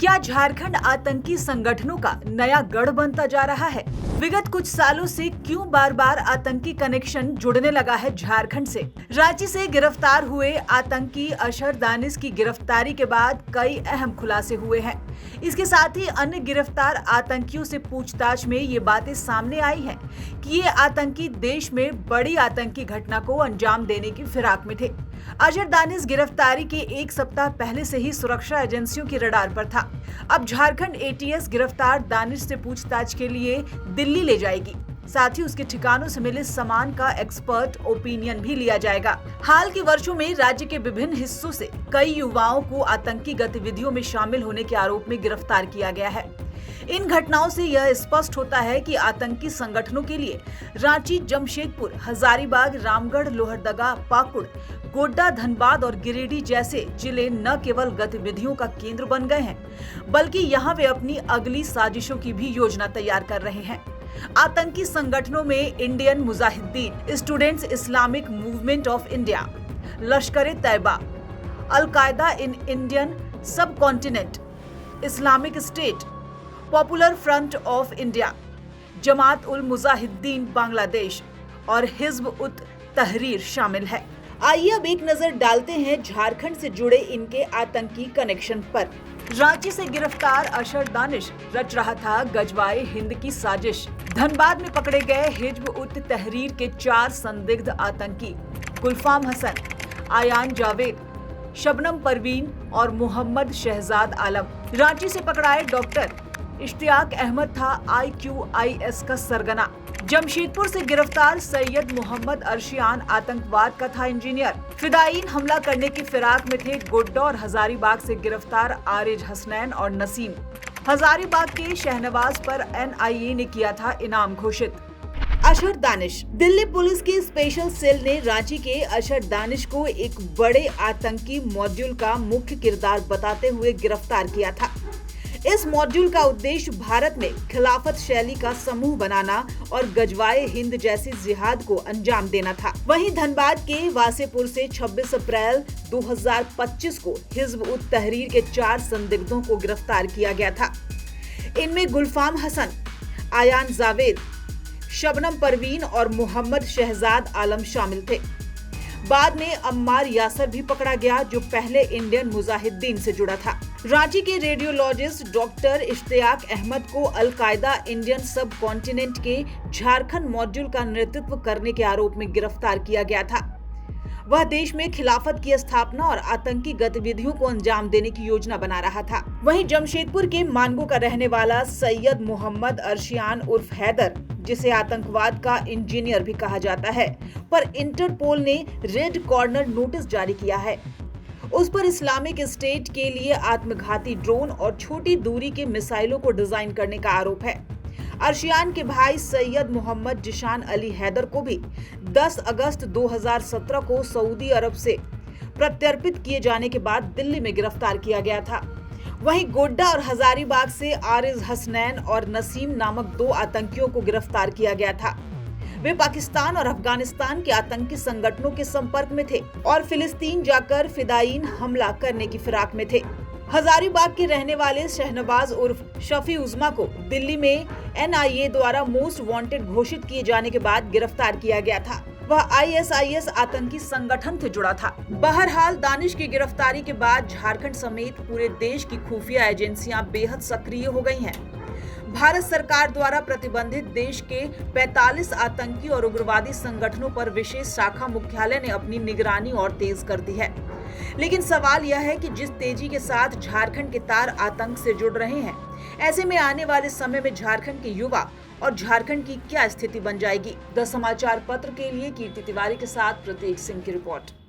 क्या झारखंड आतंकी संगठनों का नया गढ़ बनता जा रहा है? विगत कुछ सालों से क्यों बार बार आतंकी कनेक्शन जुड़ने लगा है झारखंड से? रांची से गिरफ्तार हुए आतंकी अशर दानिश की गिरफ्तारी के बाद कई अहम खुलासे हुए हैं। इसके साथ ही अन्य गिरफ्तार आतंकियों से पूछताछ में ये बातें सामने आई हैं कि ये आतंकी देश में बड़ी आतंकी घटना को अंजाम देने की फिराक में थे। अशर दानिश गिरफ्तारी के एक सप्ताह पहले से ही सुरक्षा एजेंसियों की रडार पर था। अब झारखंड एटीएस गिरफ्तार दानिश से पूछताछ के लिए दिल्ली ले जाएगी। साथ ही उसके ठिकानों से मिले सामान का एक्सपर्ट ओपिनियन भी लिया जाएगा। हाल के वर्षों में राज्य के विभिन्न हिस्सों से कई युवाओं को आतंकी गतिविधियों में शामिल होने के आरोप में गिरफ्तार किया गया है। इन घटनाओं से यह स्पष्ट होता है कि आतंकी संगठनों के लिए रांची, जमशेदपुर, हजारीबाग, रामगढ़, लोहरदगा, पाकुड़, गोड्डा, धनबाद और गिरिडीह जैसे जिले न केवल गतिविधियों का केंद्र बन गए हैं, बल्कि यहाँ वे अपनी अगली साजिशों की भी योजना तैयार कर रहे हैं। आतंकी संगठनों में Indian Mujahideen, students Islamic movement of India, Lashkar-e-Taiba, al Qaeda in Indian सब continent, Islamic state, popular front of India, Jamaat ul Mujahideen Bangladesh और हिज्ब उत तहरीर शामिल है। आइए अब एक नजर डालते हैं झारखंड से जुड़े इनके आतंकी कनेक्शन पर। रांची से गिरफ्तार अशर दानिश रच रहा था गजवाए हिंद की साजिश। धनबाद में पकड़े गए हिज्ब उत तहरीर के 4 संदिग्ध आतंकी गुलफाम हसन, आयान जावेद, शबनम परवीन और मोहम्मद शहजाद आलम। रांची से पकड़ाए डॉक्टर इश्तियाक अहमद था IQIS का सरगना। जमशेदपुर से गिरफ्तार सैयद मोहम्मद अर्शियान आतंकवाद का था इंजीनियर। फिदायीन हमला करने की फिराक में थे गोड्डा और हजारीबाग से गिरफ्तार आरिज हसनैन और नसीम। हजारीबाग के शहनवाज पर NIA ने किया था इनाम घोषित। अशर दानिश। दिल्ली पुलिस की स्पेशल सेल ने रांची के अशर दानिश को एक बड़े आतंकी मॉड्यूल का मुख्य किरदार बताते हुए गिरफ्तार किया था। इस मॉड्यूल का उद्देश्य भारत में खिलाफत शैली का समूह बनाना और गजवाए हिंद जैसी जिहाद को अंजाम देना था। वहीं धनबाद के वासेपुर से 26 अप्रैल 2025 को हिज्ब उत तहरीर के 4 संदिग्धों को गिरफ्तार किया गया था। इनमें गुलफाम हसन, आयान जावेद, शबनम परवीन और मोहम्मद शहजाद आलम शामिल थे। बाद में अम्मार यासर भी पकड़ा गया, जो पहले इंडियन मुजाहिदीन से जुड़ा था। रांची के रेडियोलॉजिस्ट डॉक्टर इश्तियाक अहमद को अल-कायदा इंडियन सब कॉन्टिनेंट के झारखंड मॉड्यूल का नेतृत्व करने के आरोप में गिरफ्तार किया गया था। वह देश में खिलाफत की स्थापना और आतंकी गतिविधियों को अंजाम देने की योजना बना रहा था। वहीं जमशेदपुर के मानगो का रहने वाला सैयद मोहम्मद अर्शियान उर्फ हैदर, जिसे आतंकवाद का इंजीनियर भी कहा जाता है, पर इंटरपोल ने रेड कॉर्नर नोटिस जारी किया है। उस पर इस्लामिक स्टेट के लिए आत्मघाती ड्रोन और छोटी दूरी के मिसाइलों को डिजाइन करने का आरोप है। अर्शियान के भाई सैयद मोहम्मद जिशान अली हैदर को भी 10 अगस्त 2017 को सऊदी अरब से प्रत्यर्पित किए जाने के बाद दिल्ली में गिरफ्तार किया गया था। वहीं गोड्डा और हजारीबाग से आरिज हसनैन और नसीम नामक 2 आतंकियों को गिरफ्तार किया गया था। वे पाकिस्तान और अफगानिस्तान के आतंकी संगठनों के संपर्क में थे और फिलिस्तीन जाकर फिदायीन हमला करने की फिराक में थे। हजारीबाग के रहने वाले शहनवाज उर्फ शफी उज़्मा को दिल्ली में NIA द्वारा मोस्ट वांटेड घोषित किए जाने के बाद गिरफ्तार किया गया था। वह ISIS आतंकी संगठन से जुड़ा था। बहरहाल दानिश की गिरफ्तारी के बाद झारखंड समेत पूरे देश की खुफिया एजेंसियां बेहद सक्रिय हो गई हैं। भारत सरकार द्वारा प्रतिबंधित देश के 45 आतंकी और उग्रवादी संगठनों पर विशेष शाखा मुख्यालय ने अपनी निगरानी और तेज कर दी है। लेकिन सवाल यह है कि जिस तेजी के साथ झारखंड के तार आतंक से जुड़ रहे हैं, ऐसे में आने वाले समय में झारखंड के युवा और झारखंड की क्या स्थिति बन जाएगी। द समाचार पत्र के लिए कीर्ति तिवारी के साथ प्रतीक सिंह की रिपोर्ट।